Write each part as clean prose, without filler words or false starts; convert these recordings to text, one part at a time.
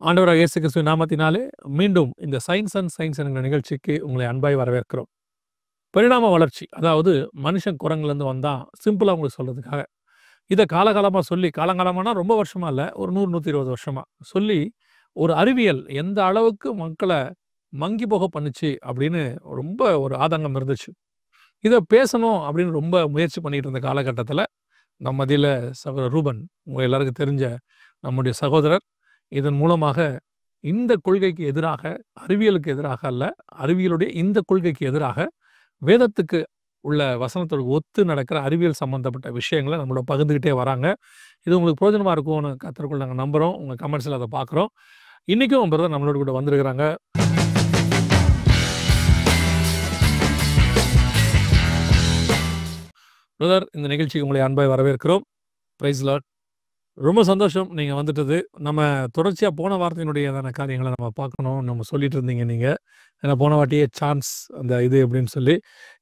ஆண்டவராக இயேசு கிறிஸ்துவின் நாமத்தினாலே மீண்டும் இந்த சயின்ஸ் அண்ட் சயின்ஸ் என்கிற நிகழ்ச்சிக்கு உங்களை அன்பாய் வரவேற்கிறோம். பரிணாம வளர்ச்சி, அதாவது மனுஷன் குரங்குலேருந்து வந்தான், சிம்பிளாக உங்களுக்கு சொல்கிறதுக்காக இதை காலகாலமாக சொல்லி, காலங்காலமானா ரொம்ப வருஷமா இல்லை, ஒரு 100-120 வருஷமா சொல்லி, ஒரு அறிவியல் எந்த அளவுக்கு மக்களை மங்கி போக பண்ணுச்சு அப்படின்னு ரொம்ப ஒரு ஆதங்கம் இருந்துச்சு. இதை பேசணும் அப்படின்னு ரொம்ப முயற்சி பண்ணிட்டு இருந்த காலகட்டத்தில் நம்ம மத்தியில் சகோதரர் ரூபன், உங்கள் எல்லாருக்கும் தெரிஞ்ச நம்முடைய சகோதரர், இதன் மூலமாக இந்த கொள்கைக்கு எதிராக, அறிவியலுக்கு எதிராக அல்ல, அறிவியலுடைய இந்த கொள்கைக்கு எதிராக வேதத்துக்கு உள்ள வசனத்தோடு ஒத்து நடக்கிற அறிவியல் சம்பந்தப்பட்ட விஷயங்களை நம்மளோட பகிர்ந்துக்கிட்டே வராங்க. இது உங்களுக்கு பிரோஜனமாக இருக்கும்னு கத்தருக்குள்ள நாங்கள் நம்புகிறோம். உங்கள் கமெண்ட்ஸில் அதை பார்க்குறோம். இன்றைக்கும் பிரதர் நம்மளோட கூட வந்திருக்கிறாங்க. பிரதர், இந்த நிகழ்ச்சிக்கு உங்களை அன்பாய் வரவேற்கிறோம். Praise Lord. ரொம்ப சந்தோஷம் நீங்கள் வந்துட்டது. நம்ம தொடர்ச்சியாக போன வாரத்தினுடையதான காரியங்களை நம்ம பார்க்கணும் நம்ம சொல்லிட்டு இருந்தீங்க நீங்கள். ஏன்னா போன வாட்டியே சான்ஸ் அந்த இது அப்படின்னு சொல்லி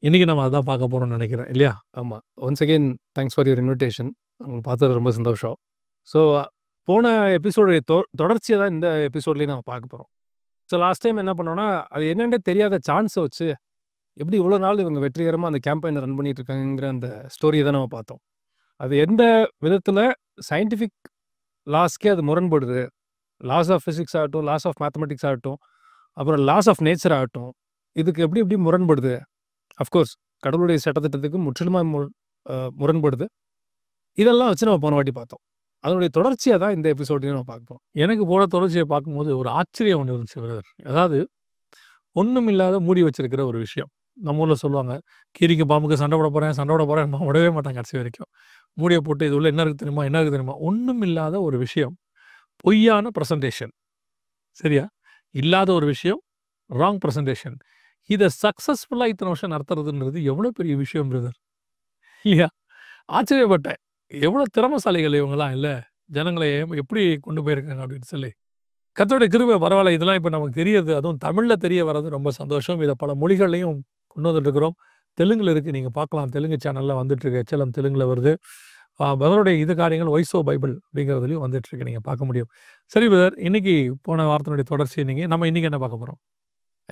இன்றைக்கி நம்ம அதான் பார்க்க போகிறோம்னு நினைக்கிறேன், இல்லையா? ஆமாம். Once again thanks for your invitation. அவங்க பார்த்தது ரொம்ப சந்தோஷம். ஸோ போன எபிசோடு தொடர்ச்சியை தான் இந்த எபிசோட்லேயும் நம்ம பார்க்க போகிறோம். ஸோ லாஸ்ட் டைம் என்ன பண்ணோன்னா, அது என்னென்னே தெரியாத சான்ஸை வச்சு எப்படி இவ்வளோ நாள் இவங்க வெற்றிகரமாக அந்த கேம்பெயினை ரன் பண்ணிட்டு இருக்காங்கிற அந்த ஸ்டோரியை தான் நம்ம பார்த்தோம். அது எந்த விதத்தில் சயின்டிஃபிக் லாஸ்க்கே அது முரண்படுது. லாஸ் ஆஃப் ஃபிசிக்ஸ் ஆகட்டும், லாஸ் ஆஃப் மேத்தமெட்டிக்ஸ் ஆகட்டும், அப்புறம் லாஸ் ஆஃப் நேச்சர் ஆகட்டும், இதுக்கு எப்படி எப்படி முரண்படுது. அஃப்கோர்ஸ் கடவுளுடைய சட்டத்திட்டத்துக்கு முற்றிலுமாக முரண்படுது. இதெல்லாம் வச்சு நம்ம போன வாட்டி பார்த்தோம். அதனுடைய தொடர்ச்சியாக தான் இந்த எபிசோட்லையும் நம்ம பார்ப்போம். எனக்கு போன தொடர்ச்சியை பார்க்கும்போது ஒரு ஆச்சரியம் ஒன்று இருந்துச்சு பிரதர். அதாவது ஒன்றும் இல்லாத மூடி வச்சிருக்கிற ஒரு விஷயம். நம்ம ஊரில் சொல்லுவாங்க, கீரிக்கு பாம்புக்கு சண்டை போட போகிறேன், விடவே மாட்டாங்க கடைசி வரைக்கும். மூடியை போட்டு இது உள்ள என்ன இருக்குது தெரியுமா, ஒன்றும் இல்லாத ஒரு விஷயம், பொய்யான ப்ரெசன்டேஷன். சரியா? இல்லாத ஒரு விஷயம், ராங் ப்ரெசன்டேஷன். இதை சக்ஸஸ்ஃபுல்லாக இத்தனை வருஷம் நடத்துறதுன்றது எவ்வளோ பெரிய விஷயம் பிரதர், இல்லையா? ஆச்சரியப்பட்டேன். எவ்வளோ திறமசாலிகள் இவங்கெல்லாம், இல்லை ஜனங்களை எப்படி கொண்டு போயிருக்காங்க அப்படின்னு சொல்லி. கர்த்தருடைய கிருபை பரவாயில்ல. இதெல்லாம் இப்போ நமக்கு தெரியுது. அதுவும் தமிழில் தெரிய வர்றது ரொம்ப சந்தோஷம். இதை பல மொழிகள்லையும் கொண்டு வந்துட்டுருக்கிறோம். தெலுங்கில் இருக்குது, நீங்கள் பார்க்கலாம். தெலுங்கு சேனலில் வந்துட்டுருக்கு. எச்எல்எம் தெலுங்கில் வருது. பிரதருடைய இது காரியங்கள் வைசோ பைபிள் அப்படிங்கிறதுலையும் வந்துட்டுருக்கு, நீங்கள் பார்க்க முடியும். சரி பிரதர், இன்னைக்கு போன வாரத்தினுடைய தொடர்ச்சி நம்ம இன்னைக்கு என்ன பார்க்க போகிறோம்?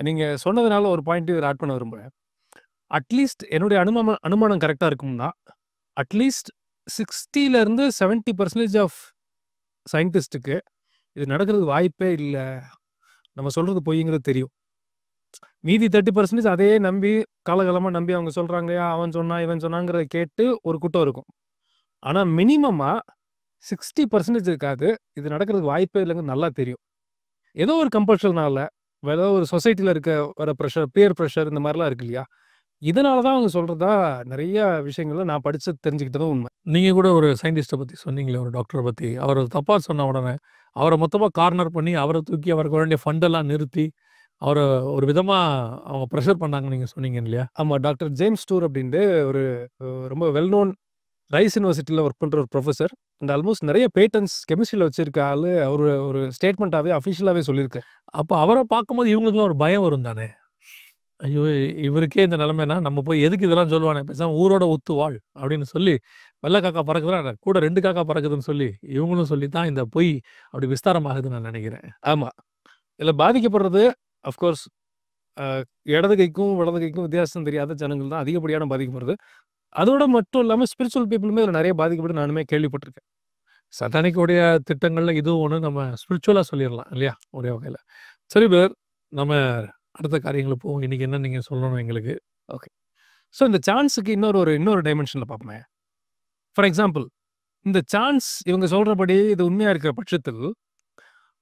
நீங்கள் சொன்னதுனால ஒரு பாயிண்ட் இதில் ஆட் பண்ண விரும்புகிறேன். அட்லீஸ்ட் என்னுடைய அனுமானம் கரெக்டாக இருக்கும்னா, அட்லீஸ்ட் 60% 70% ஆஃப் சயின்டிஸ்ட்டுக்கு இது நடக்கிறது வாய்ப்பே இல்லை, நம்ம சொல்கிறது பொய்ங்கிறது தெரியும். மீதி 30% அதையே நம்பி காலகாலமாக நம்பி அவங்க சொல்கிறாங்க, அவன் சொன்னா இவன் சொன்னாங்கிறத கேட்டு ஒரு கூட்டம் இருக்கும். ஆனால் மினிமமாக 60% இருக்காது, இது நடக்கிறதுக்கு வாய்ப்பே இல்லைங்க நல்லா தெரியும். ஏதோ ஒரு கம்பல்ஷனால, ஏதோ ஒரு சொசைட்டியில் இருக்க வர ப்ரெஷர், பியர் ப்ரெஷர், இந்த மாதிரிலாம் இருக்கு இல்லையா, இதனால தான் அவங்க சொல்கிறதா நிறைய விஷயங்களை நான் படித்து தெரிஞ்சுக்கிட்டதும் உண்மை. நீங்கள் கூட ஒரு சயின்டிஸ்ட்டை பற்றி சொன்னீங்களே, ஒரு டாக்டரை பற்றி. அவர் தப்பாக சொன்ன உடனே அவரை மொத்தமாக கார்னர் பண்ணி, அவரை தூக்கி அவருக்கு வேண்டிய ஃபண்டெல்லாம் நிறுத்தி அவரை ஒரு விதமாக அவங்க ப்ரெஷர் பண்ணாங்கன்னு நீங்கள் சொன்னீங்க இல்லையா? ஆமாம். டாக்டர் ஜேம்ஸ் டூர் அப்படின்ட்டு ஒரு ரொம்ப வெல் நோன் ரைஸ் யூனிவர்சிட்டியில் ஒர்க் பண்ணுற ஒரு ப்ரொஃபஸர். அண்ட் ஆல்மோஸ்ட் நிறைய பேட்டன்ஸ் கெமிஸ்ட்ரியில் வச்சிருக்க ஆள். அவர் ஒரு ஸ்டேட்மெண்ட்டாகவே அஃபிஷியலாகவே சொல்லியிருக்காரு. அப்போ அவரை பார்க்கும்போது இவங்களுக்குலாம் ஒரு பயம் வரும் தானே. ஐயோ, இவருக்கே இந்த நிலைமைனா நம்ம போய் எதுக்கு இதெல்லாம் சொல்லுவானே, பேசாம ஊரோட ஒத்து வாழ் அப்படின்னு சொல்லி, வெள்ளை காக்கா பறக்குதுன்னா கூட 2 காக்கா பறக்குதுன்னு சொல்லி இவங்களும் சொல்லி தான் இந்த பொய் அப்படி விஸ்தாரமாகுதுன்னு நான் நினைக்கிறேன். ஆமாம். இதில் பாதிக்கப்படுறது அஃப்கோர்ஸ் இடது கைக்கும் வலது கைக்கும் வித்தியாசம் தெரியாத ஜனங்கள் தான் அதிகப்படியான பாதிக்கப்படுறது. அதோட மட்டும் இல்லாமல் ஸ்பிரிச்சுவல் பீப்புளுமே இதில் நிறைய பாதிக்கப்பட்டு நானுமே கேள்விப்பட்டிருக்கேன். சட்டானிக்குடைய திட்டங்களில் இதுவும் ஒன்று, நம்ம ஸ்பிரிச்சுவலாக சொல்லிடலாம் இல்லையா ஒரே வகையில். சரி பிரதர், நம்ம அடுத்த காரியங்களுக்கு போவோம். இன்றைக்கி என்ன நீங்கள் சொல்லணும் எங்களுக்கு? ஓகே. ஸோ இந்த சான்ஸுக்கு இன்னொரு டைமென்ஷனில் பார்ப்போமே. ஃபார் எக்ஸாம்பிள், இந்த சான்ஸ் இவங்க சொல்கிறபடி இது உண்மையாக இருக்கிற பட்சத்தில்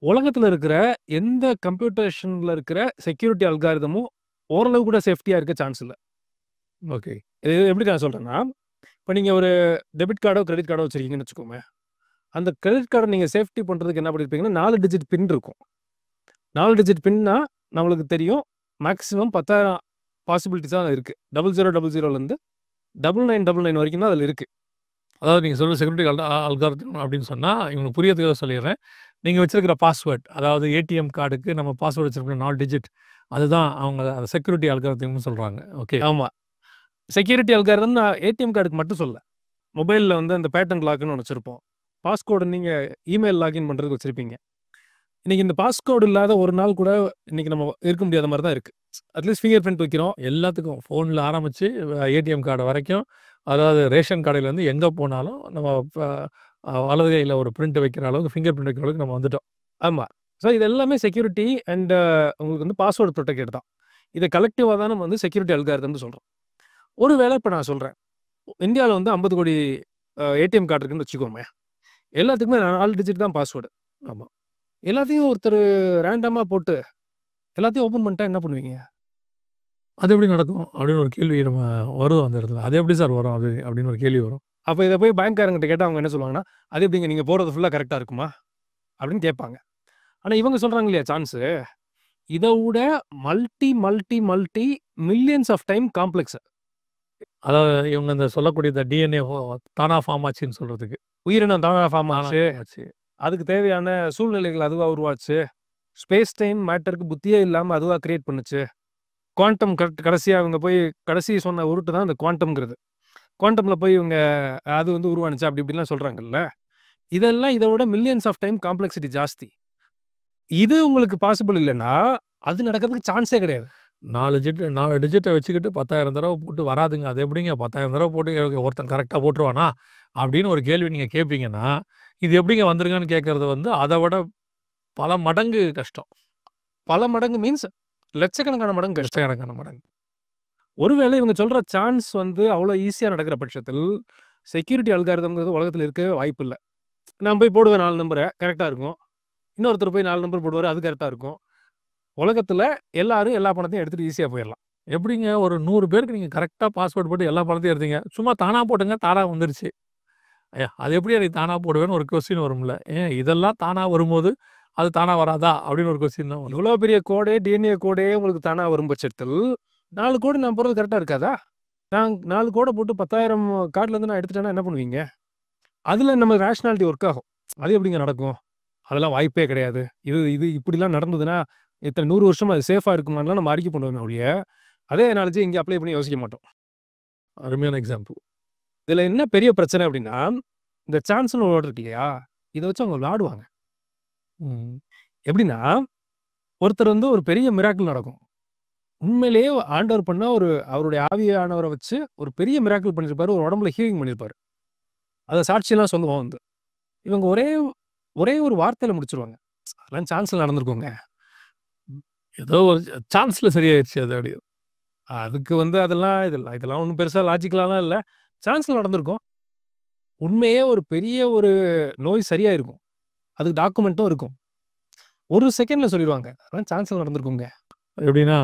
உலகத்தில் இருக்கிற எந்த கம்ப்யூட்டேஷனில் இருக்கிற செக்யூரிட்டி அல்காரிதமும் ஓரளவு கூட சேஃப்டியாக இருக்க சான்ஸ் இல்லை. ஓகே. இது எப்படி நான் சொல்கிறேன்னா, இப்போ நீங்கள் ஒரு டெபிட் கார்டோ கிரெடிட் கார்டோ வச்சுருக்கீங்கன்னு வச்சுக்கோங்க. அந்த கிரெடிட் கார்டை நீங்கள் சேஃப்டி பண்ணுறதுக்கு என்ன பண்ணியிருப்பீங்கன்னா, 4 டிஜிட் பின் இருக்கும். 4 டிஜிட் பின்னா நம்மளுக்கு தெரியும், மேக்ஸிமம் 10,000 பாசிபிலிட்டிஸ் தான் இருக்குது. 0000லேருந்து 9999 வரைக்கும் தான் அதில் இருக்குது. அதாவது நீங்கள் சொல்கிற செக்யூரிட்டி அல்காரிதம் அப்படின்னு சொன்னால் இவங்களுக்கு புரியறதுக்காக சொல்லிடுறேன். நீங்கள் வச்சிருக்கிற பாஸ்வேர்ட், அதாவது ஏடிஎம் கார்டுக்கு நம்ம பாஸ்வேர்டு வச்சிருக்கிற 4 டிஜிட், அதுதான் அவங்க அதை செக்யூரிட்டி அல்காரிதம்னு சொல்கிறாங்க. ஓகே. ஆமாம். செக்யூரிட்டி அல்காரிதம் நான் ஏடிஎம் கார்டுக்கு மட்டும் சொல்ல, மொபைலில் வந்து அந்த பேட்டர்ன் லாக்னு ஒன்று வச்சுருப்போம். பாஸ்கோடு நீங்கள் இமெயில் லாகின் பண்ணுறதுக்கு வச்சுருப்பீங்க. இன்னைக்கு இந்த பாஸ்கோடு இல்லாத ஒரு நாள் கூட இன்னைக்கு நம்ம இருக்க முடியாத மாதிரி தான் இருக்கு. அட்லீஸ்ட் ஃபிங்கர் பிரிண்ட் வைக்கிறோம். எல்லாத்துக்கும் ஃபோன்ல ஆரம்பிச்சு ஏடிஎம் கார்டு வரைக்கும், அதாவது ரேஷன் கடையிலேருந்து எங்கே போனாலும் நம்ம வலது கையில் ஒரு பிரிண்ட் வைக்கிற அளவுக்கு ஃபிங்கர் பிரிண்ட் வைக்கிற அளவுக்கு நம்ம வந்துட்டோம். ஆமாம். ஸோ இது எல்லாமே செக்யூரிட்டி அண்ட் உங்களுக்கு வந்து பாஸ்வேர்டு ப்ரொடெக்டட் தான். இதை கலெக்டிவாக தான் நம்ம வந்து செக்யூரிட்டி அல்காரிதம்னு சொல்கிறோம். ஒருவேளை இப்போ நான் சொல்கிறேன், இந்தியாவில் வந்து 50 கோடி ஏடிஎம் கார்டு இருக்குன்னு வச்சுக்கோமே, எல்லாத்துக்குமே 4 டிஜிட் தான் பாஸ்வேர்டு. ஆமாம். எல்லாத்தையும் ஒருத்தர் ரேண்டமாக போட்டு எல்லாத்தையும் ஓப்பன் பண்ணிட்டா என்ன பண்ணுவீங்க? அது எப்படி நடக்கும் அப்படின்னு ஒரு கேள்வி நம்ம வரும் அந்த இடத்துல. அது எப்படி சார் வரும் அது அப்படின்னு ஒரு கேள்வி வரும். அப்போ இதை போய் பேங்க்காரங்கிட்ட கேட்டால் அவங்க என்ன சொல்லுவாங்கன்னா, அது எப்படிங்க நீங்கள் போகிறது ஃபுல்லாக கரெக்டாக இருக்குமா அப்படின்னு கேட்பாங்க. ஆனால் இவங்க சொல்கிறாங்க இல்லையா சான்ஸு, இதை விட multi multi multi millions of time complex. அதாவது இவங்க இந்த சொல்லக்கூடிய இந்த டிஎன்ஏ தானா ஃபார்ம் ஆச்சுன்னு சொல்கிறதுக்கு, உயிரினம் தானா ஃபார்ம் தானா ஆச்சு, ஆச்சு. அதுக்கு தேவையான சூழ்நிலைகள் அதுவாக உருவாச்சு, ஸ்பேஸ் டைம் மேட்டருக்கு புத்தியே இல்லாமல் அதுவாக கிரியேட் பண்ணுச்சு, குவாண்டம் கடைசியாக அவங்க போய் கடைசி சொன்ன உருட்டு தான் இந்த குவாண்டம்ங்கிறது. குவாண்டமில் போய் இவங்க அது வந்து உருவானுச்சு அப்படி இப்படிலாம் சொல்கிறாங்கல்ல, இதெல்லாம் இதை விட மில்லியன்ஸ் ஆஃப் டைம் காம்ப்ளெக்சிட்டி ஜாஸ்தி. இது உங்களுக்கு பாசிபிள் இல்லைன்னா அது நடக்கிறதுக்கு சான்ஸே கிடையாது. 4 டிஜிட்டை வச்சுக்கிட்டு 10,000 தடவை போட்டு வராதுங்க. அது எப்படிங்க 10,000 தடவை போட்டு ஒருத்தன் கரெக்டாக போட்டுருவானா அப்படின்னு ஒரு கேள்வி நீங்கள் கேட்பீங்கன்னா, இது எப்படிங்க வந்துருங்கன்னு கேட்கறது வந்து அதை விட பல மடங்கு கஷ்டம். பல மடங்கு மீன்ஸ் லட்சக்கணக்கான மடங்கு கஷ்டம். கஷ்டக்கணக்கான மடங்கு. ஒருவேளை இவங்க சொல்கிற சான்ஸ் வந்து அவ்வளோ ஈஸியாக நடக்கிற பட்சத்தில் செக்யூரிட்டி அல்காரிதம்ங்கிறது உலகத்தில் இருக்கவே வாய்ப்பு இல்லை. நான் போய் போடுவேன் 4 நம்பரை கரெக்டாக இருக்கும், இன்னொருத்தர் போய் 4 நம்பர் போடுவார் அது கரெக்டாக இருக்கும். உலகத்தில் எல்லாரும் எல்லா பணத்தையும் எடுத்துகிட்டு ஈஸியாக போயிடலாம். எப்படிங்க ஒரு 100 பேருக்கு நீங்கள் கரெக்டாக பாஸ்வேர்டு போட்டு எல்லா பணத்தையும் எடுத்தீங்க, சும்மா தானாக போட்டுங்க தானாக வந்துருச்சு. ஐயா அது எப்படி எனக்கு தானாக போடுவேன்னு ஒரு கொஸ்டின் வரும்ல. ஏன் இதெல்லாம் தானாக வரும்போது அது தானாக வராதா அப்படின்னு ஒரு கொஸ்டின் தான் வரும். இவ்வளோ பெரிய கோடே டிஎன்ஏ கோடே உங்களுக்கு தானாக வரும் பட்சத்தில் 4 கோடு நான் போகிறது கரெக்டாக இருக்காதா? நான் 4 கோடை போட்டு 10,000 கார்டுலேருந்து நான் எடுத்துட்டேன்னா என்ன பண்ணுவீங்க? அதில் நம்ம ரேஷ்னாலிட்டி ஒர்க் ஆகும். அது எப்படிங்க நடக்கும்? அதெல்லாம் வாய்ப்பே கிடையாது. இது இப்படிலாம் நடந்ததுன்னா இத்தனை 100 வருஷமா அது சேஃபாக இருக்குமான்லாம் நம்ம அறிக்கை பண்ணுவோம் ஒழிய அதே நாலேஜ் இங்கே அப்ளை பண்ணி யோசிக்க மாட்டோம். அருமையான எக்ஸாம்பிள். இதில் என்ன பெரிய பிரச்சனை அப்படின்னா, இந்த சான்ஸ்னு ஒரு வேர்டு இருக்கு இல்லையா, இதை வச்சு அவங்க விளாடுவாங்க. எப்படின்னா, ஒருத்தர் வந்து ஒரு பெரிய மிராக்கிள் நடக்கும். உண்மையிலேயே ஆண்டவர் பண்ண அவருடைய ஆவியானவரை வச்சு ஒரு பெரிய மிராக்கிள் பண்ணியிருப்பாரு, ஒரு உடம்புல ஹீலிங் பண்ணியிருப்பாரு. அதை சாட்சியெல்லாம் சொல்லுவோம் வந்து இவங்க ஒரே ஒரு வார்த்தையில் முடிச்சிருவாங்க. அதெல்லாம் சான்ஸில் நடந்திருக்கோங்க, ஏதோ ஒரு சான்ஸில் சரியாயிடுச்சு அது அப்படி. அதுக்கு வந்து இதெல்லாம் ஒன்றும் பெருசாக லாஜிக்கலாலாம் இல்லை, சான்ஸில் நடந்திருக்கும். உண்மையே ஒரு பெரிய ஒரு நோய் சரியாக இருக்கும், அதுக்கு டாக்குமெண்ட்டும் இருக்கும். ஒரு செகண்டில் சொல்லிடுவாங்க அதெல்லாம் சான்ஸில் நடந்திருக்குங்க. எப்படின்னா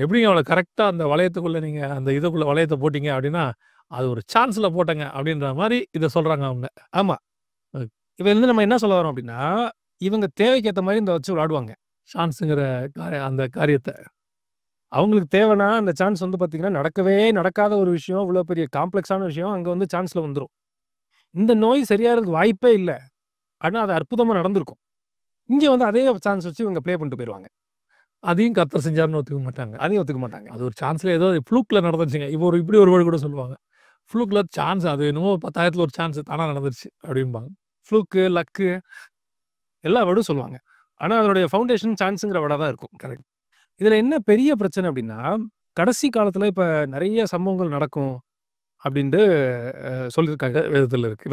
எப்படிங்க அவளை கரெக்டாக அந்த வளையத்துக்குள்ளே நீங்கள் அந்த இதுக்குள்ளே வளையத்தை போட்டிங்க அப்படின்னா அது ஒரு சான்ஸில் போட்டங்க அப்படின்ற மாதிரி இதை சொல்கிறாங்க அவங்க. ஆமாம், இப்போ வந்து நம்ம என்ன சொல்ல வரோம் அப்படின்னா, இவங்க தேவைக்கு ஏற்ற மாதிரி இந்த வச்சு விளாடுவாங்க சான்ஸுங்கிற அந்த காரியத்தை. அவங்களுக்கு தேவைன்னா அந்த சான்ஸ் வந்து பார்த்தீங்கன்னா நடக்கவே நடக்காத ஒரு விஷயம், இவ்வளோ பெரிய காம்ப்ளெக்ஸான விஷயம் அங்கே வந்து சான்ஸில் வந்துடும். இந்த நோய் சரியாகிறதுக்கு வாய்ப்பே இல்லை, ஆனால் அது அற்புதமாக நடந்திருக்கும். இங்கே வந்து அதே சான்ஸ் வச்சு இவங்க ப்ளே பண்ணிட்டு போயிடுவாங்க. அதையும் கர்த்தர் செஞ்சாருன்னு ஒத்துக்க மாட்டாங்க. அதையும் ஒத்துக்க மாட்டாங்க. அது ஒரு சான்ஸில் ஏதோ ஃப்ளூக்கில் நடந்துச்சுங்க. இப்போ இப்படி ஒரு வேர்டு கூட சொல்லுவாங்க, ஃப்ளூக்கில் சான்ஸ், அது என்னமோ 10,000ல் ஒரு சான்ஸ் தானாக நடந்துருச்சு அப்படிம்பாங்க. ஃப்ளூக்கு, லக்கு எல்லா வேர்டும் சொல்லுவாங்க. ஆனால் அதனுடைய ஃபவுண்டேஷன் சான்ஸுங்கிற வேர்டாக தான் இருக்கும். கரெக்ட். இதில் என்ன பெரிய பிரச்சனை அப்படின்னா, கடைசி காலத்தில் இப்போ நிறைய சம்பவங்கள் நடக்கும் அப்படின்ட்டு சொல்லியிருக்காங்க.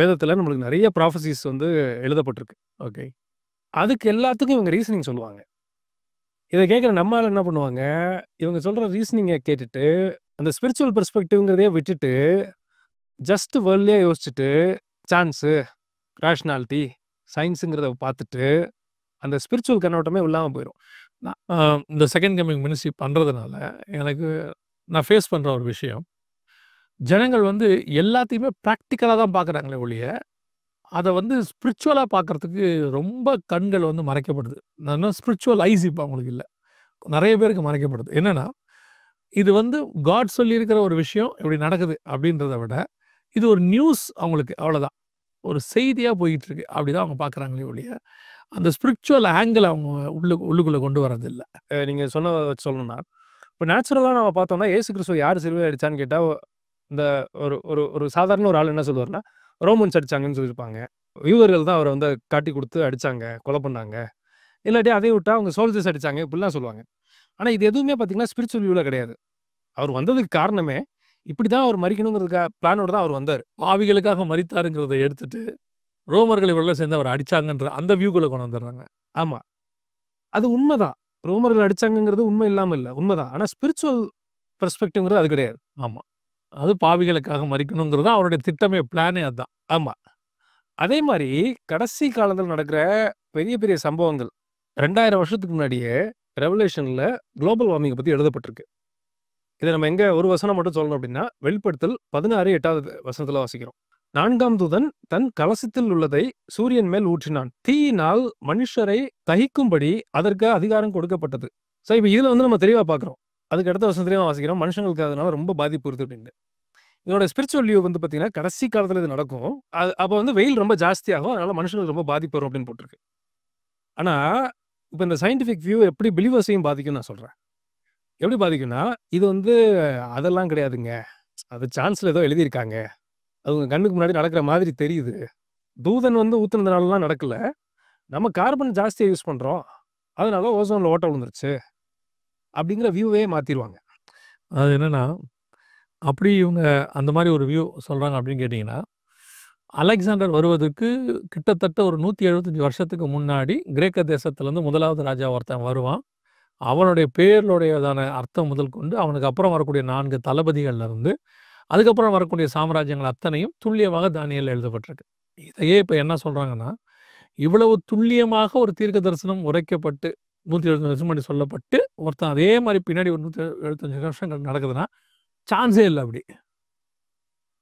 வேதத்தில் நம்மளுக்கு நிறைய ப்ராஃபசிஸ் வந்து எழுதப்பட்டிருக்கு. ஓகே, அதுக்கு எல்லாத்துக்கும் இவங்க ரீசனிங் சொல்லுவாங்க. இதை கேட்குற நம்மளால் என்ன பண்ணுவாங்க, இவங்க சொல்கிற ரீசனிங்கை கேட்டுட்டு அந்த ஸ்பிரிச்சுவல் பெர்ஸ்பெக்டிவ்ங்கிறதே விட்டுட்டு ஜஸ்ட் வேர்ல்ட்லேயே யோசிச்சுட்டு சான்ஸு, ரேஷ்னாலிட்டி, சயின்ஸுங்கிறத பார்த்துட்டு அந்த ஸ்பிரிச்சுவல் கண்ணோட்டமே இல்லாமல் போயிடும். இந்த செகண்ட் கமிங் மினிஸ்ட்ரி பண்ணுறதுனால நான் ஃபேஸ் பண்ணுற ஒரு விஷயம், ஜனங்கள் வந்து எல்லாத்தையுமே ப்ராக்டிக்கலாக தான் பார்க்குறாங்களே ஒழிய அதை வந்து ஸ்பிரிச்சுவலாக பார்க்குறதுக்கு ரொம்ப கண்கள் வந்து மறைக்கப்படுது. நான் ஸ்பிரிச்சுவல் ஐஸ் இப்போ அவங்களுக்கு இல்லை, நிறைய பேருக்கு மறைக்கப்படுது. என்னென்னா, இது வந்து காட் சொல்லியிருக்கிற ஒரு விஷயம் இப்படி நடக்குது அப்படின்றத விட இது ஒரு நியூஸ் அவங்களுக்கு, அவ்வளோதான், ஒரு செய்தியாக போயிட்டுருக்கு அப்படி தான் அவங்க பார்க்குறாங்களே ஒழிய அந்த ஸ்பிரிச்சுவல் ஆங்கிள் அவங்க உள்ளுக்குள்ளே கொண்டு வரதில்லை. நீங்கள் சொல்லணும்னா, இப்போ நேச்சுரலாக நம்ம பார்த்தோம்னா ஏசு கிறிஸ்துவ யார் சிலுவை அடித்தான்னு கேட்டால் இந்த ஒரு சாதாரண ஒரு ஆள் என்ன சொல்லுவார்னா ரோமன்ஸ் அடித்தாங்கன்னு சொல்லியிருப்பாங்க. வியூவர்கள் தான் அவர வந்து காட்டி குடுத்து அடிச்சாங்க, கொலை பண்ணாங்க. இல்லாட்டி அதையும் விட்டா அவங்க சோல்ஜர்ஸ் அடிச்சாங்க, இப்படிலாம் சொல்லுவாங்க. ஆனா இது எதுவுமே பார்த்தீங்கன்னா, ஸ்பிரிச்சுவல் வியூல கிடையாது. அவர் வந்ததுக்கு காரணமே, இப்படிதான் அவர் மரிக்கணுங்கிறதுக்கா பிளானோட தான் அவர் வந்தாரு. பாவிகளுக்காக மரித்தாருங்கிறத எடுத்துட்டு, ரோமர்கள் இவரெல்லாம் சேர்ந்து அவர அடிச்சாங்கன்ற அந்த வியூக்குள்ள கொண்டு வந்துடுறாங்க. ஆமா. அது உண்மதான். ரோமர்கள் அடிச்சாங்கங்கிறது உண்மை இல்லாம இல்ல. உண்மதான். ஆனா ஸ்பிரிச்சுவல் பெர்ஸ்பெக்டிவ்ங்கிறது அது கிடையாது. ஆமா. அது பாவிகளுக்காக மரிக்கணுங்கிறது தான் அவருடைய திட்டமே, பிளானே அதான். ஆமா. அதே மாரி கடைசி காலத்துல நடக்கிற பெரிய, பெரிய சம்பவங்கள் 2000 வருஷத்துக்கு முன்னாடியே ரெவல்யூஷன்ல குளோபல் வார்மிங்க பத்தி எழுதப்பட்டிருக்கு. இத நம்ம எங்க ஒரு வசனம் மட்டும் சொல்லணும் அப்படின்னா, வெளிப்படுத்தல் 16 8வது வசனத்துல வாசிக்கிறோம். 4ஆம் தூதன் தன் கலசத்தில் உள்ளதை சூரியன் மேல் ஊற்றினான். தீயினால் மனுஷரை தகிக்கும்படி அதற்கு அதிகாரம் கொடுக்கப்பட்டது. ஸோ இப்ப இதுல வந்து நம்ம தெளிவா பார்க்கிறோம். அதுக்கு அடுத்த வசனத்திலயும் வாசிக்கிறோம். மனுஷங்களுக்கு அதனால ரொம்ப பாதிப்பு வருது அப்படின்னு. இதோட ஸ்பிரிச்சுவல் வியூ வந்து பார்த்தீங்கன்னா, கடைசி காலத்துல இது நடக்கும். அப்ப வந்து வெயில் ரொம்ப ஜாஸ்தியாகும். அதனால மனுஷங்களுக்கு ரொம்ப பாதிப்பு வரும் அப்படின்னு போட்டிருக்கு. ஆனா, இப்ப இந்த சயின்டிஃபிக் வியூ எப்படி பிலீவர்ஸையும் பாதிக்கும்னு நான் சொல்றேன். எப்படி பாதிக்கும்னா, இது வந்து அதெல்லாம் கிடையாதுங்க. அது சான்ஸ்ல ஏதோ எழுதியிருக்காங்க. அது உங்க கண்ணுக்கு முன்னாடி நடக்கிற மாதிரி தெரியுது. தூதன் வந்து ஊத்துனதுனாலலாம் நடக்கல. நம்ம கார்பன் ஜாஸ்தியா யூஸ் பண்றோம். அதனால ஓசோன்ல ஓட்டை விழுந்துருச்சு. அப்படிங்கிற வியூவே மாத்திருவாங்க. அது என்னன்னா, அப்படி இவங்க அந்த மாரி ஒரு வியூ சொல்றாங்க அப்படின்னு கேட்டீங்கன்னா, அலெக்சாண்டர் வருவதற்கு கிட்டத்தட்ட ஒரு 175 வருஷத்துக்கு முன்னாடி கிரேக்க தேசத்திலேருந்து 1வது ராஜா ஒருத்தன் வருவான். அவனுடைய பேருடையதான அர்த்தம் முதல் கொண்டு, அவனுக்கு அப்புறம் வரக்கூடிய 4 தளபதிகள்ல இருந்து, அதுக்கப்புறம் வரக்கூடிய சாம்ராஜ்யங்கள் அத்தனையும் துல்லியமாக தானியேல்ல எழுதப்பட்டிருக்கு. இதையே இப்ப என்ன சொல்றாங்கன்னா, இவ்வளவு துல்லியமாக ஒரு தீர்க்க தரிசனம் உரைக்கப்பட்டு 175 வருஷம் முன்னாடி சொல்லப்பட்டு, ஒருத்தன் அதே மாரி பின்னாடி ஒரு 175 வருஷங்கள் நடக்குதுன்னா, சான்ஸே இல்ல அப்படி.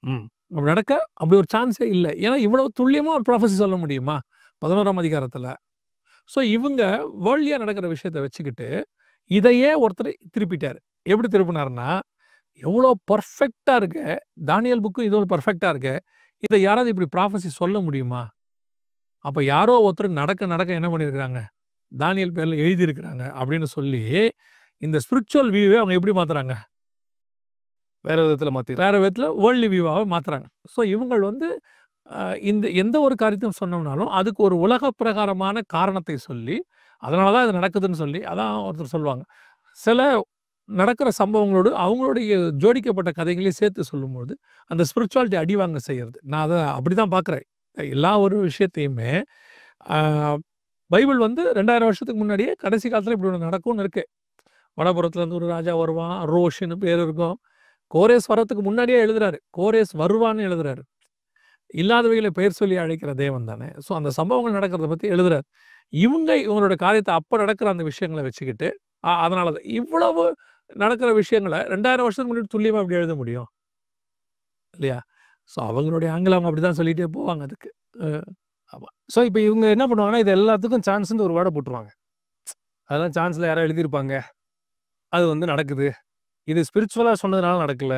ம். அப்படி நடக்க அப்படி ஒரு சான்ஸே இல்ல. ஏன்னா இவ்வளவு துல்லியமா ஒரு ப்ராஃபஸி சொல்ல முடியுமா? 11ஆம் அதிகாரத்துல. ஸோ இவங்க வேர்ல்ட்லியா நடக்கிற விஷயத்த வச்சுக்கிட்டு, இதையே ஒருத்தர் திருப்பிட்டாரு. எப்படி திருப்புனாருன்னா, எவ்வளோ பெர்ஃபெக்ட்டா இருக்கு. தானியேல் புக்கும் இதுவும் பெர்ஃபெக்ட்டா இருக்கு. இத யாராவது இப்படி ப்ராஃபஸி சொல்ல முடியுமா? அப்ப யாரோ ஒருத்தர் நடக்க நடக்க என்ன பண்ணியிருக்கிறாங்க? தானியேல் பேர்ல எழுதியிருக்கிறாங்க அப்படின்னு சொல்லி, இந்த ஸ்பிரிச்சுவல் வியூவே அவங்க எப்படி மாத்துறாங்க? வேற விதத்துல மாத்திருவாங்க. வேற விதத்துல வேர்ல்ட்லி வியூவாவே மாத்துறாங்க. ஸோ இவங்கள் வந்து இந்த எந்த ஒரு காரியத்தையும் சொன்னோம்னாலும், அதுக்கு ஒரு உலக பிரகாரமான காரணத்தை சொல்லி, அதனால தான் இது நடக்குதுன்னு சொல்லி, அதான் ஒருத்தர் சொல்லுவாங்க. சில நடக்கிற சம்பவங்களோடு அவங்களுடைய ஜோடிக்கப்பட்ட கதைகளையும் சேர்த்து சொல்லும்போது, அந்த ஸ்பிரிச்சுவாலிட்டி அடிவாங்க செய்யறது. நான் அத அப்படிதான் பார்க்குறேன். எல்லா ஒரு விஷயத்தையுமே ஆ பைபிள் வந்து 2000 வருஷத்துக்கு முன்னாடியே கடைசி காலத்துல இப்படி ஒண்ணு நடக்கும்னு இருக்கு. வடபுறத்துல இருந்து ஒரு ராஜா வருவான். ரோஷ்ன்னு பேர் இருக்கும். கோரேஸ் வரதுக்கு முன்னாடியே எழுதுறாரு. கோரேஸ் வருவான்னு எழுதுறாரு. இல்லாதவைகளை பெயர் சொல்லி அழைக்கிற தேவன் தானே. ஸோ அந்த சம்பவங்கள் நடக்கிறத பத்தி எழுதுறாரு. இவங்களோட காரியத்த அப்ப நடக்கிற அந்த விஷயங்கள வச்சுக்கிட்டு, அதனால தான் இவ்வளவு நடக்கிற விஷயங்கள 2000 வருஷத்துக்கு முன்னாடி துல்லியமா எப்படி எழுத முடியும்? இல்லையா? ஸோ அவங்களுடைய ஆங்கிள் அவங்க அப்படிதான் சொல்லிட்டே போவாங்க அதுக்கு. அ ஆமா. ஸோ இப்ப இவங்க என்ன பண்ணுவாங்கன்னா, இது எல்லாத்துக்கும் சான்ஸ்ன்னு ஒரு வேர்ட போட்டுருவாங்க. அதெல்லாம் சான்ஸ்ல யாரோ எழுதியிருப்பாங்க. அது வந்து நடக்குது. இது ஸ்பிரிச்சுவலா சொன்னதுனால நடக்கல.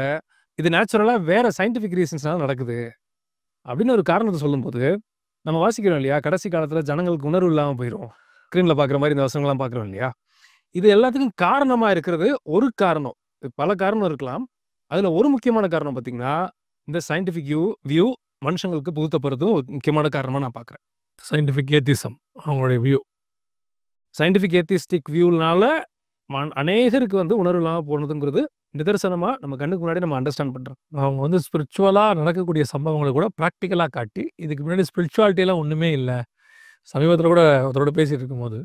இது நேச்சுரலா வேற சயின்டிஃபிக் ரீசன்ஸ்னால நடக்குது. அப்படின்னு ஒரு காரணத்த சொல்லும்போது, நம்ம வாசிக்கிறோம் இல்லையா? கடைசி காலத்துல ஜனங்களுக்கு உணர்வு இல்லாம போயிரும். ஸ்க்ரீன்ல பார்க்குற மாரி இந்த வசனங்கள்லாம் பார்க்குறோம் இல்லையா? இது எல்லாத்துக்கும் காரணமா இருக்கிறது ஒரு காரணம். பல காரணம் இருக்கலாம். அதுல ஒரு முக்கியமான காரணம் பார்த்தீங்கன்னா, இந்த சயின்டிஃபிக் வியூ மனுஷங்களுக்கு புகுத்தப்படுறதும் ஒரு முக்கியமான காரணமா நான் பார்க்குறேன். சயின்டிஃபிக் ஏத்திசம் அவங்களுடைய வியூ. சயின்டிஃபிக் ஏத்திஸ்டிக் வியூனால அநேகருக்கு வந்து உணர்வு இல்லாம போனதுங்கிறது நிதர்சனமா நம்ம கண்ணுக்கு முன்னாடி நம்ம அண்டர்ஸ்டாண்ட் பண்றோம். அவங்க வந்து ஸ்பிரிச்சுவலா நடக்கக்கூடிய சம்பவங்கள கூட பிராக்டிகலா காட்டி, இதுக்கு முன்னாடி ஸ்பிரிச்சுவாலிட்டிலாம் ஒண்ணுமே இல்ல. சமீபத்தில கூட ஒருத்தரோட பேசிட்டு இருக்கும்போது,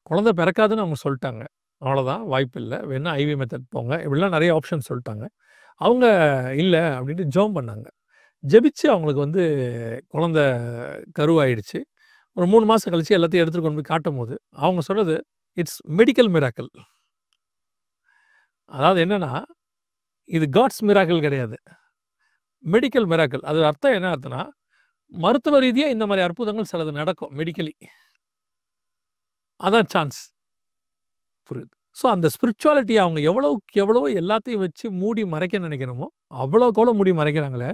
குழந்தை பிறக்காதுன்னு அவங்க சொல்ட்டாங்க. அவ்வளோதான் வாய்ப்பு இல்ல. வேணா ஐவி மெத்தட் போங்க. இப்படிலாம் நெறைய ஆப்ஷன் சொல்ட்டாங்க. அவங்க இல்ல அப்படின்ட்டு ஜெபம் பண்ணாங்க. ஜெபிச்சு அவங்களுக்கு வந்து குழந்தை கருவாயிடுச்சு. ஒரு 3 மாசம் கழிச்சு எல்லாத்தையும் எடுத்துட்டு கொண்டு போய் காட்டும்போது, அவங்க சொன்னது இட்ஸ் மெடிக்கல் மிராக்கிள். அதாவது என்னன்னா, இது காட்ஸ் மிராக்கிள் கிடையாது. Medical miracle. அது அர்த்தம் என்ன அர்த்தம்னா, மருத்துவ ரீதியா இந்த மாரி அற்புதங்கள் சிலது நடக்கும் மெடிக்கலி. அதான் சான்ஸ். புரியுது. ஸோ அந்த ஸ்பிரிச்சுவாலிட்டிய அவங்க எவ்வளவுக்கு எவ்வளவோ எல்லாத்தையும் வச்சு மூடி மறைக்க நினைக்கிறோமோ, அவ்வளவுக்கு அவ்வளோ மூடி மறைக்கிறாங்களே.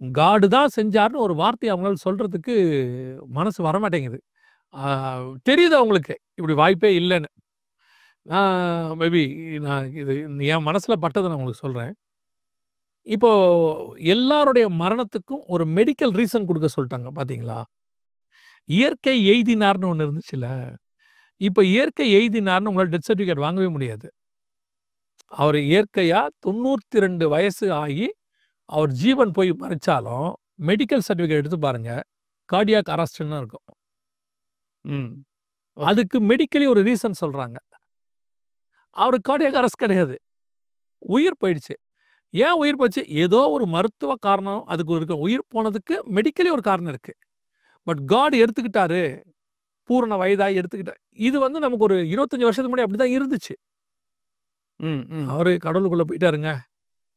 காடு தான் செஞ்சார்ன்னு ஒரு வார்த்தைய அவங்களால சொல்றதுக்கு மனசு வரமாட்டேங்குது. ஆ தெரியுது அவங்களுக்கு. இப்படி வாய்ப்பே இல்லன்னு. மேபி நான் இது என் மனசுல பட்டத நான் உங்களுக்கு சொல்றேன். இப்போ எல்லாருடைய மரணத்துக்கும் ஒரு மெடிக்கல் ரீசன் குடுக்க சொல்ட்டாங்க பார்த்தீங்களா? இயற்கை எய்தினார்ன்னு ஒண்ணு இருந்துச்சுல்ல. இப்ப இயற்கை எய்தினார்ன்னு உங்களால டெத் சர்டிஃபிகேட் வாங்கவே முடியாது. அவர் இயற்கையா 92 வயசு ஆகி, அவர் ஜீவன் போய் மரிச்சாலும், மெடிக்கல் சர்டிஃபிகேட் எடுத்து பாருங்க. கார்டியாக் அரெஸ்ட்ன்னு இருக்கும். ம். ஓகே. அதுக்கு மெடிக்கலி ஒரு ரீசன் சொல்றாங்க. அவருக்கு கார்டியாக் அரெஸ்ட் கிடையாது. உயிர் போயிடுச்சு. ஏன் உயிர் போச்சு? ஏதோ ஒரு மருத்துவ காரணம் அதுக்கு இருக்கு. உயிர் போனதுக்கு மெடிக்கலி ஒரு காரணம் இருக்கு. பட் காட் எடுத்துக்கிட்டாரு. பூரண வயதாகி எடுத்துக்கிட்டாரு. இது வந்து நமக்கு ஒரு 25 வருஷத்துக்கு முன்னாடி அப்படிதான் இருந்துச்சு. ம், ம். அவரு கடவுளுக்குள்ள போயிட்டாருங்க.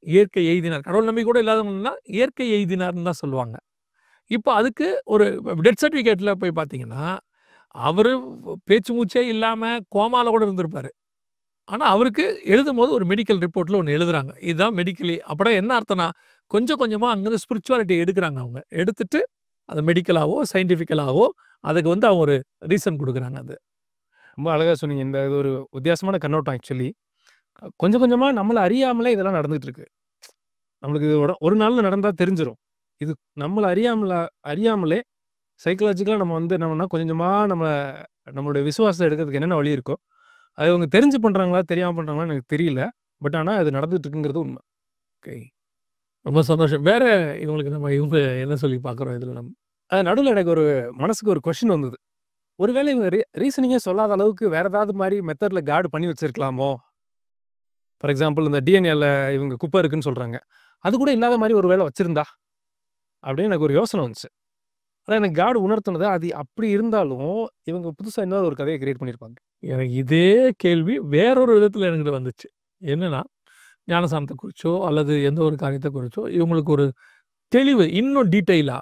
இயற்கை எய்தினார். கடவுள் நம்பிக்கை கூட இல்லாதவங்கன்னா, இயற்கை எய்தினார்ன்னு தான் சொல்லுவாங்க. இப்ப அதுக்கு ஒரு டெத் சர்டிஃபிகேட்ல போய் பார்த்தீங்கன்னா, அவரு பேச்சு மூச்சே இல்லாம கோமால கூட இருந்திருப்பாரு. ஆனா, அவருக்கு எழுதும்போது ஒரு மெடிக்கல் ரிப்போர்ட்ல ஒண்ணு எழுதுறாங்க. இதுதான் மெடிக்கலி அப்பன்னா என்ன அர்த்தம்னா, கொஞ்சம் கொஞ்சமா அங்கருந்து ஸ்பிரிச்சுவாலிட்டி எடுக்குறாங்க அவங்க. எடுத்துட்டு அத மெடிக்கலாவோ, சயின்டிஃபிக்கலாவோ அதுக்கு வந்து அவங்க ஒரு ரீசன் குடுக்குறாங்க அது. ரொம்ப அழகா சொன்னீங்க. இது ஒரு வித்தியாசமான கண்ணோட்டம் ஆக்சுவலி. கொஞ்சம் கொஞ்சமா நம்மள அறியாமலே இதெல்லாம் நடந்துட்டு இருக்கு. நம்மளுக்கு இது ஒரு நாள்ல நடந்தா தெரிஞ்சிரும். இது நம்மள அறியாமலே சைக்காலஜிக்கலா நம்ம வந்து என்னன்னா கொஞ்சமா நம்மளுடைய விசுவாசத்த எடுக்கிறதுக்கு என்னென்ன வழி இருக்கோ, அது அவங்க தெரிஞ்சு பண்றாங்களா, தெரியாம பண்றாங்களான்னு எனக்கு தெரியல. பட் ஆனா அது நடந்துட்டு இருக்குங்கிறது உண்ம. ஓகே. ரொம்ப சந்தோஷம். வேற இவங்களுக்கு இவங்க என்ன சொல்லி பார்க்குறோம் இதுல நம்ம? நடுவுல எனக்கு ஒரு மனசுக்கு ஒரு கொஸ்டின் வந்தது. ஒருவேளை இவங்க ரீசனிங்கே சொல்லாத அளவுக்கு வேற ஏதாவது மாரி மெத்தட்ல காட் பண்ணி வச்சிருக்கலாமோ? ஃபார் எக்ஸாம்பிள் இந்த டிஎன்ஏல இவங்க குப்பை இருக்குன்னு சொல்றாங்க. அது கூட இல்லாத மாரி ஒரு வேளை வச்சிருந்தா? அப்படின்னு எனக்கு ஒரு யோசனை வந்துச்சு. ஆனா எனக்கு காட் உணர்த்துனது அது அப்படி இருந்தாலும், இவங்க புதுசா இன்னொரு ஒரு கதைய கிரியேட் பண்ணியிருப்பாங்க. எனக்கு இதே கேள்வி வேறொரு விதத்துல எனக்கு வந்துச்சு. என்னன்னா, ஞானஸ்நானத்த குறிச்சோ, அல்லது எந்த ஒரு காரியத்த குறிச்சோ, இவங்களுக்கு ஒரு தெளிவு இன்னும் டீட்டெயிலா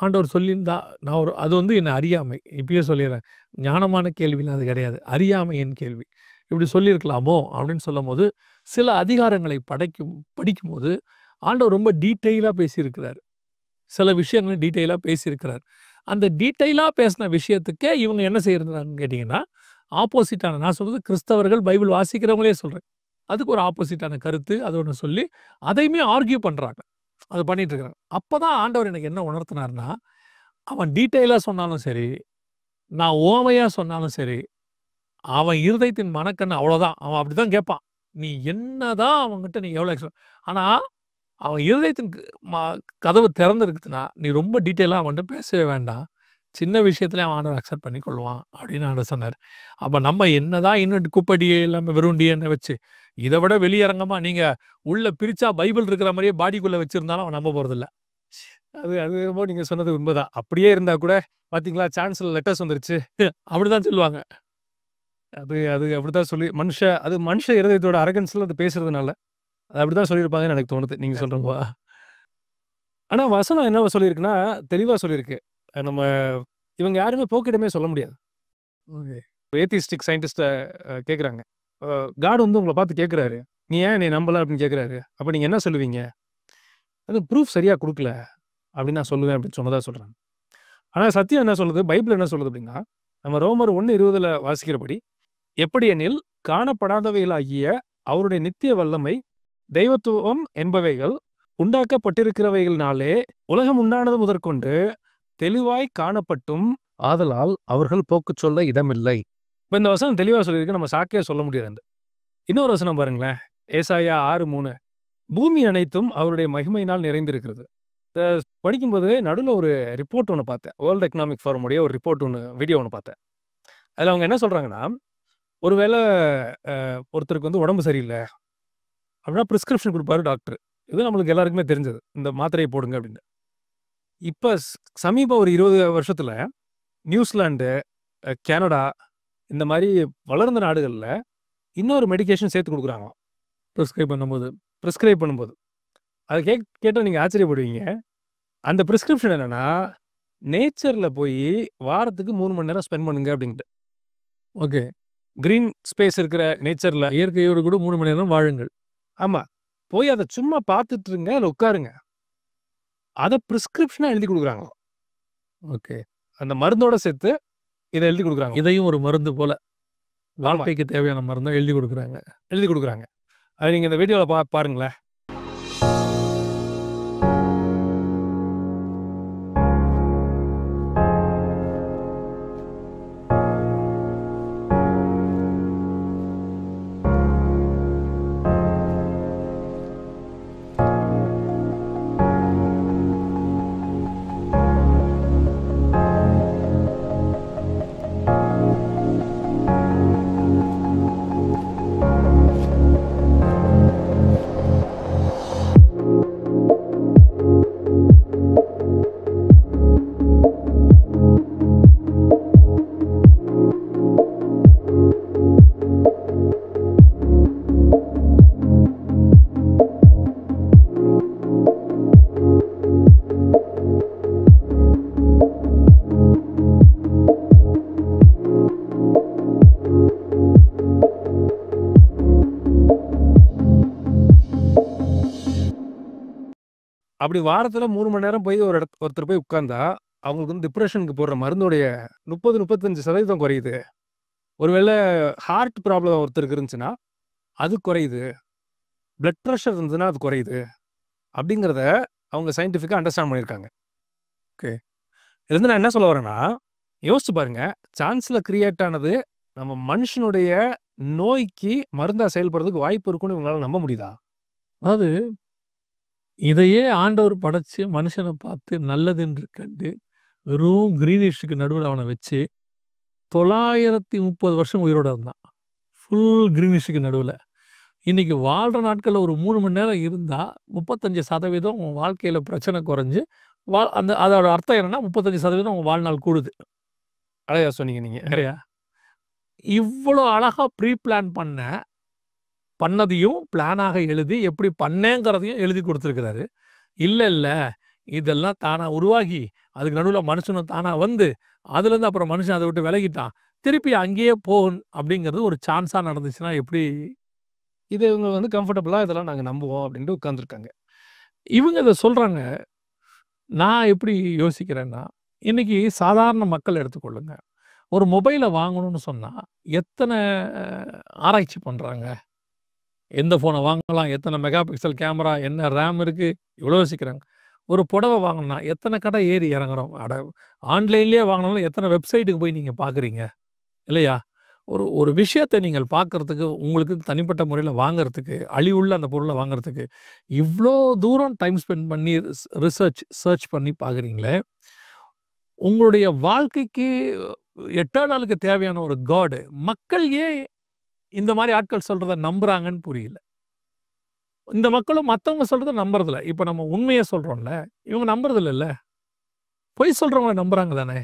ஆண்டவர் சொல்லியிருந்தா, நான் ஒரு அது வந்து என்ன அறியாமை. இப்பயே சொல்லிர்றேன். ஞானமான கேள்விலாம் அது கிடையாது. அறியாமையின் கேள்வி. இப்படி சொல்லியிருக்கலாமோ? அப்படின்னு சொல்லும்போது, சில அதிகாரங்களை படிக்கும்போது, ஆண்டவர் ரொம்ப டீட்டெயிலா பேசியிருக்கிறார். சில விஷயங்கள டீட்டெயிலா பேசியிருக்கிறார். அந்த டீட்டெயிலா பேசின விஷயத்துக்கே இவங்க என்ன செய்றாங்கன்னு கேட்டீங்கன்னா, ஆப்போசிட்டான நான் சொல்றது கிறிஸ்தவர்கள் பைபிள் வாசிக்கிறவங்களே சொல்றேன். அதுக்கு ஒரு ஆப்போசிட்டான கருத்து அது ஒண்ணு சொல்லி, அதையுமே ஆர்க்யூ பண்றாங்க. அது பண்ணிட்டு இருக்காங்க. அப்பதான் ஆண்டவர் எனக்கு என்ன உணர்த்தினார்ன்னா, அவன் டீட்டெயிலா சொன்னாலும் சரி, நான் உவமையா சொன்னாலும் சரி, அவன் இருதயத்தின் மனக்கண்ணு அவ்வளோதான். அவன் அப்படிதான் கேட்பான். நீ என்னதான் அவன்கிட்ட நீ எவ்வளோ ஆனா, அவன் இருதயத்தின் கதவு திறந்திருக்குதுன்னா, நீ ரொம்ப டீட்டெயிலா அவன்ட்ட பேசவே வேண்டாம். சின்ன விஷயத்திலே அவன் ஆண்டவர் அக்செப்ட் பண்ணிக்கொள்வான் அப்படின்னு ஆண்டவர் சொன்னாரு. அப்ப நம்ம என்னதான் இன்னும் குப்படி இல்லாம வெறும் டிஎன்ஏ வச்சு, இத விட வெளியரங்கமா நீங்க உள்ள பிரிச்சா பைபிள் இருக்கிற மாரியே பாடிக்குள்ள வச்சிருந்தாலும் அவன் நம்ப போறதில்ல. அது அது என்னமோ நீங்க சொன்னது உண்மதான். அப்படியே இருந்தா கூட பாத்தீங்களா சான்ஸ்ல லெட்டர்ஸ் வந்துருச்சு. அப்படிதான் சொல்லுவாங்க. அது அது அப்படித்தான் சொல்லி மனுஷ இருதயத்தோட அரகன்ஸ்ல அது பேசுறதுனால, அது அப்படித்தான் சொல்லியிருப்பாங்கன்னு எனக்கு தோணுது. நீங்க சொல்ற மாரி. வா ஆனா வசனம் என்ன சொல்லியிருக்குன்னா, தெளிவா சொல்லியிருக்கு. நம்ம இவங்க யாருமே போக்கிடமே சொல்ல முடியாது. ஓகே. ஏத்திஸ்டிக் சயின்டிஸ்ட்ட கேட்குறாங்க. காட் வந்து உங்கள பார்த்து கேட்குறாரு. "நீ ஏன் என்னைய நம்பல?" அப்படின்னு கேட்குறாரு. அப்ப நீங்க என்ன சொல்லுவீங்க? அது ப்ரூஃப் சரியா குடுக்கல அப்படின்னு நான் சொல்லுவேன் அப்படின்னு சொன்னதா சொல்றாங்க. ஆனா சத்தியம் என்ன சொல்லுது? பைபிள் என்ன சொல்லுது அப்படின்னா, நம்ம ரோமர் 1:20ல வாசிக்கிறபடி, எப்படி எனில் காணப்படாதவைகளாகிய அவருடைய நித்திய வல்லமை, தெய்வத்துவம் என்பவைகள் உண்டாக்கப்பட்டிருக்கிறவைகளினாலே உலகம் உண்டானது முதற்கொண்டு தெளிவாய் காணப்பட்டும், ஆதலால் அவர்கள் போக்குச் சொல்ல இடமில்லை. இப்ப இந்த வசனம் தெளிவா சொல்லியிருக்கு. நம்ம சாக்கையா சொல்ல முடியாது. இன்னொரு வசனம் பாருங்களேன். ஏசாயா 6:3 பூமி அனைத்தும் அவருடைய மகிமையினால் நிறைந்திருக்கிறது. இத படிக்கும்போது நடுவுல ஒரு ரிப்போர்ட் ஒண்ணு பார்த்தேன். வேர்ல்ட் எக்கனாமிக் ஃபோரம் உடைய ஒரு ரிப்போர்ட் வீடியோ ஒண்ணு பார்த்தேன். அதுல அவங்க என்ன சொல்றாங்கன்னா, ஒருவேள ஒருத்தருக்கு வந்து உடம்பு சரியில்ல அப்படின்னா பிரிஸ்கிரிப்ஷன் குடுப்பாரு டாக்டர். இது நம்மளுக்கு எல்லாருக்குமே தெரிஞ்சது. இந்த மாத்திரைய போடுங்க அப்படின்னு. இப்ப சமீப ஒரு 20 வருஷத்துல நியூசிலாந்து, கனடா இந்த மாரி வளர்ந்த நாடுகள்ல இன்னொரு மெடிகேஷன் சேர்த்து குடுக்குறாங்களாம். பிரிஸ்கிரைப் பண்ணும்போது. அத கேட்டா நீங்க ஆச்சரியப்படுவீங்க. அந்த பிரிஸ்கிரிப்ஷன் என்னன்னா, நேச்சர்ல போயி வாரத்துக்கு 3 மணி நேரம் ஸ்பெண்ட் பண்ணுங்க அப்படின்ட்டு. ஓகே. கிரீன் ஸ்பேஸ் இருக்கிற நேச்சர்ல இயற்கையோடு கூட 3 மணி நேரம் வாழுங்கள். ஆமா. போய் அத சும்மா பார்த்துட்டு இருங்க. அதுல உட்காருங்க. அத பிரிஸ்கிரிப்ஷனா எழுதி குடுக்குறாங்களாம். ஓகே. அந்த மருந்தோட சேர்த்து இத எழுதி குடுக்குறாங்க. இதையும் ஒரு மருந்து போல. ஆமா. வாழ்க்கைக்கு தேவையான மருந்த எழுதி குடுக்குறாங்க. எழுதி குடுக்குறாங்க. அத நீங்க இந்த வீடியோல பாருங்களேன். அப்படி வாரத்துல 3 மணி நேரம் போய் ஒருத்தர் போய் உட்கார்ந்தா, அவங்களுக்கு வந்து டிப்ரஷனுக்கு போடுற மருந்துடைய 30, 35% குறையுது. ஒருவேள ஹார்ட் ப்ராப்ளம் ஒருத்தருக்கு இருந்துச்சுன்னா, அது குறையுது. பிளட் பிரஷர் இருந்ததுன்னா அது குறையுது. அப்படிங்கிறத அவங்க சயின்டிஃபிக்கா அண்டர்ஸ்டாண்ட் பண்ணியிருக்காங்க. ஓகே. இதுலருந்து நான் என்ன சொல்ல வரேன்னா, யோசிச்சு பாருங்க. சான்ஸ்ல கிரியேட் ஆனது நம்ம மனுஷனுடைய நோய்க்கு மருந்தா செயல்படுறதுக்கு வாய்ப்பு இருக்குன்னு இவங்களால நம்ப முடியுதா? அதாவது இதையே ஆண்டவர் படைச்சு மனுஷனை பார்த்து நல்லதென்று கண்டு வெறும் கிரீனிஷுக்கு நடுவில் அவனை வச்சு 930 வருஷம் உயிரோட இருந்தான். ஃபுல் கிரீனிஷுக்கு நடுவில். இன்னைக்கு வாழ்கிற நாட்களில் ஒரு 3 மணி நேரம் இருந்தால் 35% உன் வாழ்க்கையில் பிரச்சனை குறைஞ்சு அதோட அர்த்தம் என்னன்னா 35% உன் வாழ்நாள் கூடுது. அழகா சொன்னீங்க நீங்க. சரியா? இவ்வளோ அழகாக ப்ரீ பிளான் பண்ணதையும் பிளானாக எழுதி எப்படி பண்ணேங்கிறதையும் எழுதி கொடுத்துருக்கிறாரு. இல்லை இதெல்லாம் தானாக உருவாகி அதுக்கு நடுவில் மனுஷனும் தானாக வந்து அதுலேருந்து அப்புறம் மனுஷன் அதை விட்டு விலகிட்டான். திருப்பி அங்கேயே போகும் அப்படிங்கிறது ஒரு சான்ஸாக நடந்துச்சுன்னா எப்படி? இது இவங்க வந்து கம்ஃபர்டபுளா இதெல்லாம் நாங்கள் நம்புவோம் அப்படின்ட்டு உட்காந்துருக்காங்க. இவங்க இதை சொல்கிறாங்க. நான் எப்படி யோசிக்கிறேன்னா, இன்னைக்கு சாதாரண மக்கள் எடுத்துக்கொள்ளுங்க. ஒரு மொபைலை வாங்கணும்னு சொன்னால் எத்தனை ஆராய்ச்சி பண்ணுறாங்க. எந்த ஃபோனை வாங்கலாம், எத்தனை மெகா பிக்சல் கேமரா, என்ன ரேம் இருக்குது, இவ்வளோ யோசிக்கிறாங்க. ஒரு புடவை வாங்கணும்னா எத்தனை கடை ஏறி இறங்குறோம். ஆன்லைன்லேயே வாங்கினாலும் எத்தனை வெப்சைட்டுக்கு போய் நீங்கள் பார்க்குறீங்க இல்லையா? ஒரு விஷயத்தை நீங்கள் பார்க்குறதுக்கு, உங்களுக்கு தனிப்பட்ட முறையில் வாங்கிறதுக்கு, அழிவுள்ள அந்த பொருளை வாங்கிறதுக்கு இவ்வளோ தூரம் டைம் ஸ்பெண்ட் பண்ணி சர்ச் பண்ணி பார்க்குறீங்களே. உங்களுடைய வாழ்க்கைக்கு எட்டர்னலுக்கு தேவையான ஒரு காடு மக்கள் ஏன் இந்த மாதிரி ஆட்கள் சொல்கிறத நம்புகிறாங்கன்னு புரியல. இந்த மக்களும் மற்றவங்க சொல்கிறத நம்புறதில்ல. இப்போ நம்ம உண்மையை சொல்கிறோம்ல, இவங்க நம்புறதில்ல. பொய் சொல்கிறவங்க நம்புகிறாங்க தானே.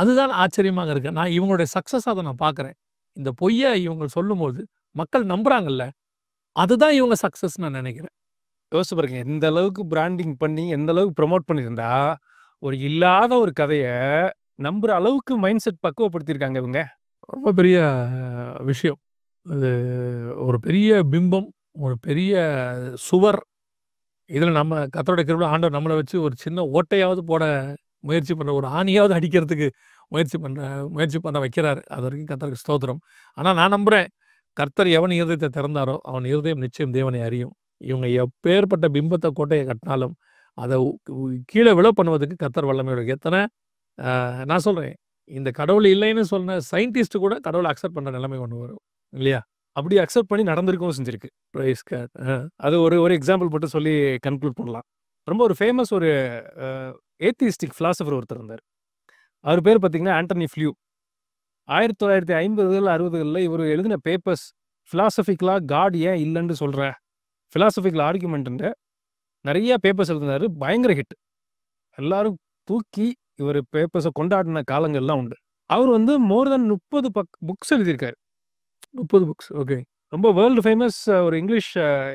அதுதான் ஆச்சரியமாக இருக்குது. நான் இவங்களுடைய சக்ஸஸ் அதை நான் பார்க்குறேன். இந்த பொய்யை இவங்க சொல்லும்போது மக்கள் நம்புகிறாங்கல்ல, அதுதான் இவங்க சக்ஸஸ் நான் நினைக்கிறேன். யோசிச்சு பாருங்க. எந்த அளவுக்கு பிராண்டிங் பண்ணி எந்த அளவுக்கு ப்ரமோட் பண்ணியிருந்தா ஒரு இல்லாத ஒரு கதையை நம்புற அளவுக்கு மைண்ட் செட் பக்குவப்படுத்தியிருக்காங்க இவங்க. ரொம்ப பெரிய விஷயம். அது ஒரு பெரிய பிம்பம், ஒரு பெரிய சுவர். இதில் நம்ம கர்த்தருடைய கிருபையில ஆண்டவர் நம்மளை வச்சு ஒரு சின்ன ஓட்டையாவது போட முயற்சி பண்ணுற, ஒரு ஆணியாவது அடிக்கிறதுக்கு முயற்சி பண்ண வைக்கிறாரு. அது வரைக்கும் கர்த்தருக்கு ஸ்தோத்திரம். ஆனால் நான் நம்புகிறேன், கர்த்தர் எவன் இருதயத்தை திறந்தாரோ அவன் இருதயம் நிச்சயம் தேவனை அறியும். இவங்க எப்பேற்பட்ட பிம்பத்தை கோட்டையை கட்டினாலும் அதை கீழே விழ பண்ணுவதற்கு கர்த்தர் வல்லமையோட எத்தனை நான் சொல்கிறேன், இந்த கடவுள் இல்லைன்னு சொன்ன சயின்டிஸ்ட் கூட கடவுளை அக்செப்ட் பண்ணுற நிலைமை ஒன்று வரும் இல்லையா? அப்படி அக்செப்ட் பண்ணி நடந்திருக்கவும் செஞ்சிருக்கு. Praise God. அது ஒரு எக்ஸாம்பிள் மட்டும் சொல்லி கன்க்ளூட் பண்ணலாம். ரொம்ப ஒரு ஃபேமஸ் ஒரு ஏத்தியிஸ்டிக் ஃபிலாசபர் ஒருத்தர் இருந்தார். அவர் பேர் பார்த்தீங்கன்னா ஆண்டனி ஃப்ளூ. 1950 60களில் இவர் எழுதின பேப்பர்ஸ் ஃபிலாசபிக்கலாக காட் ஏன் இல்லைன்னு சொல்கிற ஃபிலாசபிக்கல் ஆர்குமெண்ட்டு நிறைய பேப்பர்ஸ் எழுதினார். பயங்கர ஹிட். எல்லாரும் தூக்கி இவர் பேப்பர்ஸை கொண்டாடின காலங்கள்லாம் உண்டு. அவர் வந்து மோர் தென் 30 புக்ஸ் எழுதியிருக்காரு. 30 புக்ஸ். ஓகே. ரொம்ப வேர்ல்டு ஃபேமஸ் ஒரு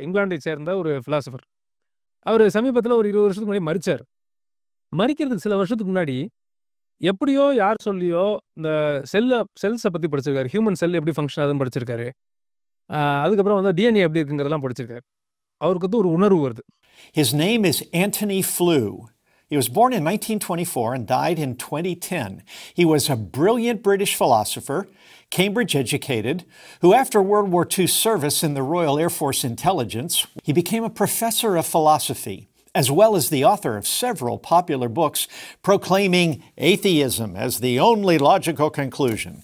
இங்கிலாண்டை சேர்ந்த ஒரு ஃபிலாசபர். அவர் சமீபத்தில் ஒரு 20 வருஷத்துக்கு முன்னாடி மரிச்சார். மரிக்கிறதுக்கு சில வருஷத்துக்கு முன்னாடி எப்படியோ யார் சொல்லியோ இந்த செல்ஸை பற்றி படிச்சிருக்காரு. ஹியூமன் செல் எப்படி ஃபங்க்ஷன் ஆகுதுன்னு படிச்சிருக்காரு. அதுக்கப்புறம் வந்து டிஎன்ஏ எப்படி இருக்குங்கிறதெல்லாம் படிச்சிருக்காரு. அவருக்கு வந்து ஒரு உணர்வு வருது. His name is Antony Flew. He was born in 1924 and died in 2010. He was a brilliant British philosopher, Cambridge educated, who after World War II service in the Royal Air Force Intelligence, he became a professor of philosophy, as well as the author of several popular books proclaiming atheism as the only logical conclusion.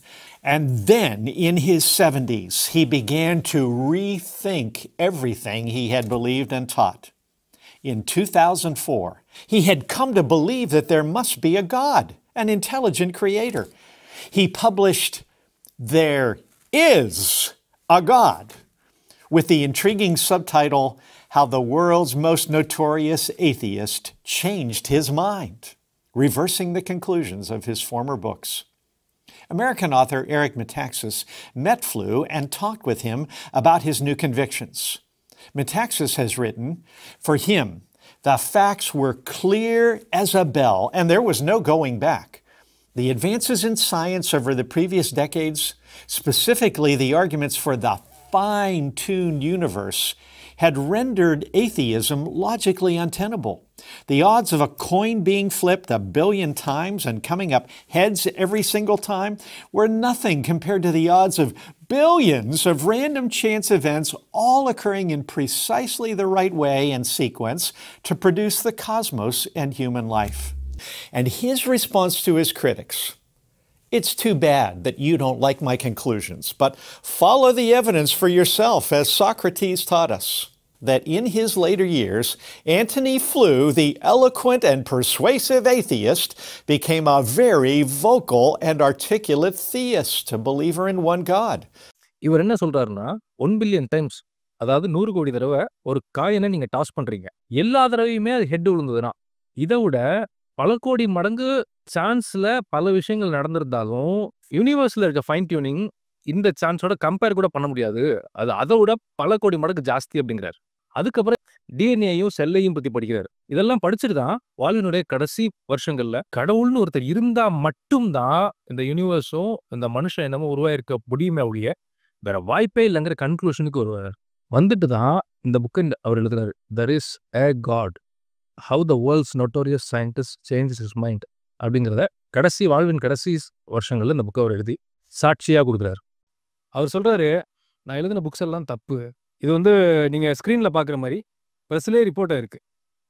And then, in his 70s, he began to rethink everything he had believed and taught. In 2004, he had come to believe that there must be a God, an intelligent creator. He published There Is a God, with the intriguing subtitle, How the World's Most Notorious Atheist Changed His Mind, reversing the conclusions of his former books. American author Eric Metaxas met Flew and talked with him about his new convictions. Metaxas has written, for him, the facts were clear as a bell, and there was no going back. The advances in science over the previous decades, specifically the arguments for the fine-tuned universe had rendered atheism logically untenable. The odds of a coin being flipped 1 billion times and coming up heads every single time were nothing compared to the odds of billions of random chance events all occurring in precisely the right way and sequence to produce the cosmos and human life. And his response to his critics: "It's too bad that you don't like my conclusions, but follow the evidence for yourself, as Socrates taught us." That in his later years, Antony Flew, the eloquent and persuasive atheist, became a very vocal and articulate theist, a believer in one God. இவர் என்ன சொல்றாருன்னா 1 billion times, அதாவது 100 கோடி தடவை ஒரு காயினை நீங்க toss பண்றீங்க. எல்லா தடவையுமே அது ஹெட் விழுந்ததுன்னா, இதை விட பல கோடி மடங்கு சான்ஸ்ல பல விஷயங்கள் நடந்திருந்தாலும் யூனிவர்ஸ்ல இருக்க ஃபைன் டியூனிங் இந்த சான்ஸோட கம்பேர் கூட பண்ண முடியாது. அது அதை விட பல கோடி மடங்கு ஜாஸ்தி அப்படிங்கிறார். அதுக்கப்புறம் டிஎன்ஏயும் செல்லையும் பத்தி படிக்கிறார். இதெல்லாம் படிச்சுட்டு தான் வாழ்வினுடைய கடைசி வருஷங்கள்ல கடவுள்னு ஒருத்தர் இருந்தா மட்டும்தான் இந்த யூனிவர்ஸும் இந்த மனுஷன் என்னமோ உருவாயிருக்க முடியுமே ஒழிய வேற வாய்ப்பே இல்லைங்கிற கன்க்ளூஷனுக்கு வருவார். வந்துட்டு தான் இந்த புக்கை அவர் எழுதுறாரு. "There is a God. How the world's notorious scientist changes his mind" அப்படிங்கிறத வாழ்வின் கடைசி வருஷங்கள்ல இந்த புக்கை அவர் எழுதி சாட்சியா கொடுக்குறாரு. அவர் சொல்றாரு, நான் எழுதின புக்ஸ் எல்லாம் தப்பு. இது வந்து நீங்க ஸ்கிரீன்ல பாக்குற மாதிரி பிரஸ்லயே ரிப்போர்ட் ஆயிருக்கு,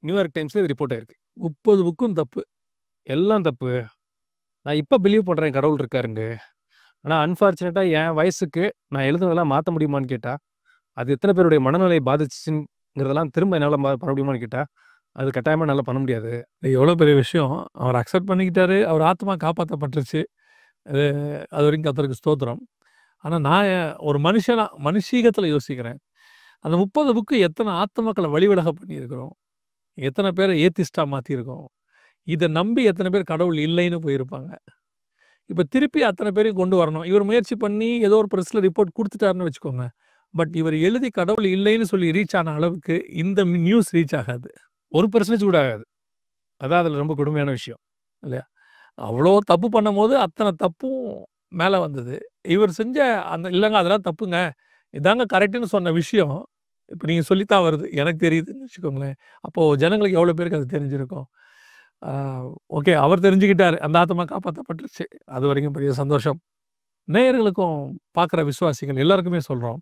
நியூயார்க் டைம்ஸ்ல இது ரிப்போர்ட் ஆயிருக்கு. 30 புக்கும் தப்பு. எல்லாம் தப்பு. நான் இப்ப பிலீவ் பண்றேன் கடவுள் இருக்காருங்க. ஆனா அன்பார்ச்சுனேட்டா என் வயசுக்கு நான் எழுதுனதெல்லாம் மாத்த முடியுமான்னு கேட்டா, அது எத்தனை பேருடைய மனநிலை பாதிச்சுங்கிறதெல்லாம் திரும்ப என்னால பண்ண முடியுமான்னு கேட்டா, அது கட்டாயமா என்னால பண்ண முடியாது. எவ்வளோ பெரிய விஷயம். அவர் அக்செப்ட் பண்ணிக்கிட்டாரு. அவர் ஆத்மா காப்பாற்றப்பட்டுருச்சு. அது வரைக்கும் கர்த்தருக்கு ஸ்தோத்திரம். ஆனா நான் ஒரு மனுஷீகத்துல யோசிக்கிறேன். அந்த 30 புக்கு எத்தனை ஆத்மாக்களை வழிவிலக பண்ணியிருக்கிறோம். எத்தனை பேரை ஏத்திஸ்டா மாத்தியிருக்கோம். இதை நம்பி எத்தனை பேர் கடவுள் இல்லைன்னு போயிருப்பாங்க. இப்போ திருப்பி அத்தனை பேரையும் கொண்டு வரணும். இவர் முயற்சி பண்ணி ஏதோ ஒரு பிரஸ்ல ரிப்போர்ட் கொடுத்துட்டாருன்னு வச்சுக்கோங்க. பட் இவர் எழுதி கடவுள் இல்லைன்னு சொல்லி ரீச் ஆன அளவுக்கு இந்த நியூஸ் ரீச் ஆகாது. 1% கூட ஆகாது. அதான் அதுல ரொம்ப கொடுமையான விஷயம் இல்லையா? அவ்வளோ தப்பு பண்ணும்போது அத்தனை தப்பும் மேலே வந்தது. இவர் செஞ்ச அந்த இல்லைங்க அதெல்லாம் தப்புங்க, இதாங்க கரெக்டுன்னு சொன்ன விஷயம் இப்போ நீங்கள் சொல்லித்தான் வருது, எனக்கு தெரியுதுன்னு வச்சுக்கோங்களேன். அப்போது ஜனங்களுக்கு எவ்வளோ பேருக்கு அது தெரிஞ்சிருக்கும். ஓகே, அவர் தெரிஞ்சுக்கிட்டாரு, அந்த ஆத்மா காப்பாற்றப்பட்டுருச்சு. அது வரைக்கும் பெரிய சந்தோஷம். நேயர்களுக்கும் பார்க்குற விசுவாசிகள் எல்லாருக்குமே சொல்கிறோம்,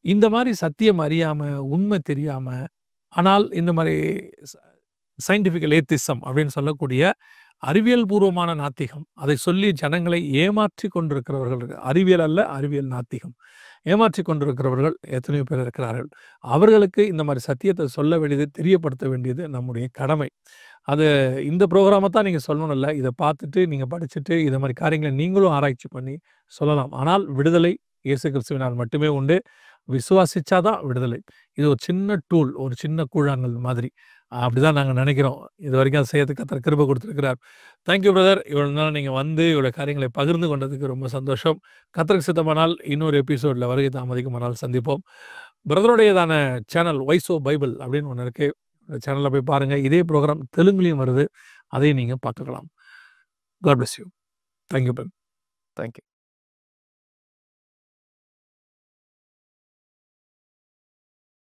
இந்த மாதிரி சத்தியம் அறியாமல் உண்மை தெரியாமல் ஆனால் இந்த மாதிரி சயின்டிஃபிக்கல் ஏத்திசம் அப்படின்னு சொல்லக்கூடிய அறிவியல் பூர்வமான நாத்திகம், அதை சொல்லி ஜனங்களை ஏமாற்றி கொண்டிருக்கிறவர்கள், அறிவியல் அல்ல அறிவியல் நாத்திகம், ஏமாற்றி கொண்டிருக்கிறவர்கள் எத்தனையோ பேர் இருக்கிறார்கள். அவர்களுக்கு இந்த மாதிரி சத்தியத்தை சொல்ல வேண்டியது, தெரியப்படுத்த வேண்டியது நம்முடைய கடமை. அது இந்த ப்ரோக்ராமை தான் நீங்கள் சொல்லணும் இல்லை, இதை பார்த்துட்டு நீங்கள் படிச்சுட்டு இதை மாதிரி காரியங்களை நீங்களும் ஆராய்ச்சி பண்ணி சொல்லலாம். ஆனால் விடுதலை இயேசு கிறிஸ்துவினால் மட்டுமே உண்டு. விசுவாசிச்சாதான் விடுதலை. இது ஒரு சின்ன டூல், ஒரு சின்ன கூழாங்கல் மாதிரி. அப்படிதான் நாங்கள் நினைக்கிறோம். இது வரைக்கும் அதை செய்யறதுக்கு கர்த்தர் கிருபை கொடுத்துருக்கிறார். Thank you brother. இவ்வளோ நாள் நீங்கள் வந்து இவ்வளோ காரியங்களை பகிர்ந்து கொண்டதுக்கு ரொம்ப சந்தோஷம். கர்த்தருக்கு சித்தமானால் இன்னொரு எபிசோடில் வருகை தாமதிக்குமானால் சந்திப்போம். பிரதருடையதான சேனல் வைசோ பைபிள் அப்படின்னு ஒன்று இருக்குது. சேனலில் போய் பாருங்கள். இதே ப்ரோக்ராம் தெலுங்குலையும் வருது, அதையும் நீங்கள் பார்த்துக்கலாம். God bless you. Thank you brother. Thank you.